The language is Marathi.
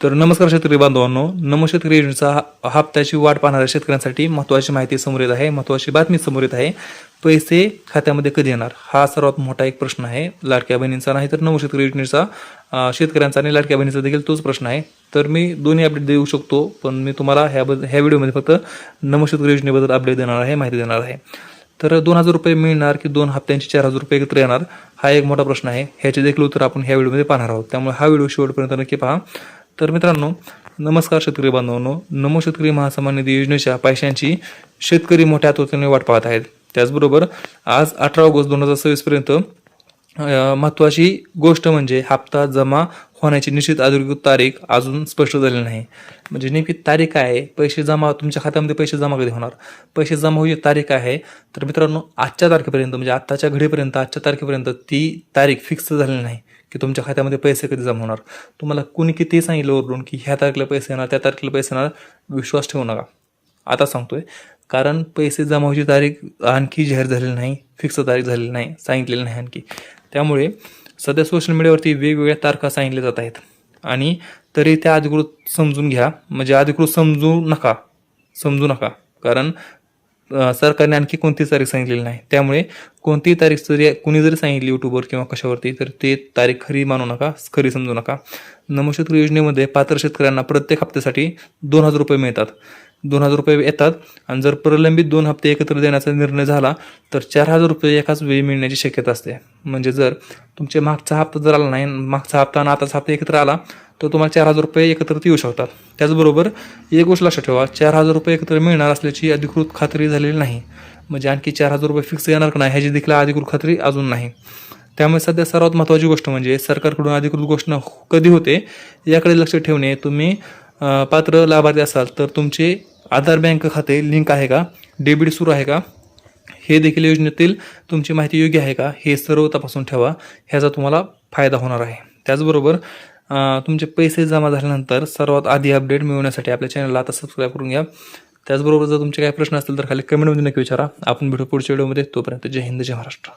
तर नमस्कार शेतकरी बांधवांनो, नमो शेतकरी योजनेचा हप्त्याची वाट पाहणाऱ्या शेतकऱ्यांसाठी महत्त्वाची माहिती समोर येत आहे, महत्त्वाची बातमी समोर येत आहे. पैसे खात्यामध्ये कधी येणार हा सर्वात मोठा एक प्रश्न आहे. लाडक्या बहिणींचा नाही तर नमो शेतकरी योजनेचा शेतकऱ्यांचा आणि लाडक्या बहिणीचा देखील तोच प्रश्न आहे. तर मी दोन्ही अपडेट देऊ शकतो, पण मी तुम्हाला ह्या व्हिडिओमध्ये फक्त नमो शेतकरी योजनेबद्दल अपडेट देणार आहे, माहिती देणार आहे. तर 2,000 रुपये मिळणार की 2 हप्त्यांची 4,000 रुपये एकत्र येणार हा एक मोठा प्रश्न आहे. ह्याचे देखील उत्तर आपण ह्या व्हिडिओमध्ये पाहणार आहोत, त्यामुळे हा व्हिडिओ शेवटपर्यंत नक्की पहा. तर मित्रांनो, नमस्कार शेतकरी बांधवांनो, नमो शेतकरी महासन्मान निधी योजनेच्या पैशांची शेतकरी मोठ्या आतुरतेने वाट पाहत आहेत. त्याचबरोबर आज 18 ऑगस्ट 2026 पर्यंत महत्त्वाची गोष्ट म्हणजे हप्ता जमा होण्याची निश्चित अधिकृत तारीख अजून स्पष्ट झालेली नाही. म्हणजे नेमकी तारीख काय आहे, पैसे जमा तुमच्या खात्यामध्ये पैसे जमा कधी होणार, पैसे जमा होण्याची तारीख काय आहे. तर मित्रांनो, आजच्या तारखेपर्यंत म्हणजे आत्ताच्या घडीपर्यंत आजच्या तारखेपर्यंत ती तारीख फिक्स झालेली नाही की तुमच्या खात्यामध्ये पैसे कधी जमा होणार. तुम्हाला कोणी कितीही सांगितलं वरून की ह्या तारखेला पैसे येणार, त्या तारखेला पैसे येणार, विश्वास ठेवू नका. आता सांगतोय, कारण पैसे जमा व्हायची तारीख आणखी जाहीर झालेली नाही, फिक्स तारीख झालेली नाही, सांगितलेली नाही आणखी. त्यामुळे सध्या सोशल मीडियावरती वेगवेगळ्या तारखा सांगितल्या जात आहेत आणि तरी त्या अधिकृत समजून घ्या. म्हणजे अधिकृत समजू नका कारण सरकारने आणखी कोणतीच तारीख सांगितलेली नाही. त्यामुळे कोणतीही तारीख जरी कुणी जरी सांगितली यूट्यूबवर किंवा कशावरती, तर ते तारीख खरी मानू नका, खरी समजू नका. नमो शेतकरी योजनेमध्ये पात्र शेतकऱ्यांना प्रत्येक हप्त्यासाठी 2,000 रुपये मिळतात. 2,000 रुपये येतात आणि जर प्रलंबित 2 हप्ते एकत्र देण्याचा निर्णय झाला तर 4,000 रुपये एकाच वेळी मिळण्याची शक्यता असते. म्हणजे जर तुमचे मागचा हप्ता जर आला नाही, मागचा हप्ता आणि आताचा हप्ता एकत्र आला तर तुम्हाला 4,000 रुपये एकत्रित येऊ शकतात. त्याचबरोबर एक गोष्ट लक्षात ठेवा, 4,000 रुपये एकत्र मिळणार असल्याची अधिकृत खात्री झालेली नाही. म्हणजे आणखी 4,000 रुपये फिक्स येणार का नाही ह्याची देखील अधिकृत खात्री अजून नाही. त्यामुळे सध्या सर्वात महत्त्वाची गोष्ट म्हणजे सरकारकडून अधिकृत घोषणा कधी होते याकडे लक्ष ठेवणे. तुम्ही पात्र लाभार्थी असाल तर तुमचे आधार बँक खाते लिंक आहे का, डेबिट सुरू आहे का, हे देखील योजनेतील तुमची माहिती योग्य आहे का, हे सर्व तपासून ठेवा. ह्याचा तुम्हाला फायदा होणार आहे. त्याचबरोबर तुमचे पैसे जमा झाल्यानंतर सर्वात आधी अपडेट मिळवण्यासाठी आपल्या चॅनलला आता सबस्क्राईब करून घ्या. त्याचबरोबर जर तुमचे काही प्रश्न असतील तर खाली कमेंटमध्ये नक्की विचारा. आपण भेटू पुढच्या व्हिडिओमध्ये. तोपर्यंत जय हिंद, जय महाराष्ट्र.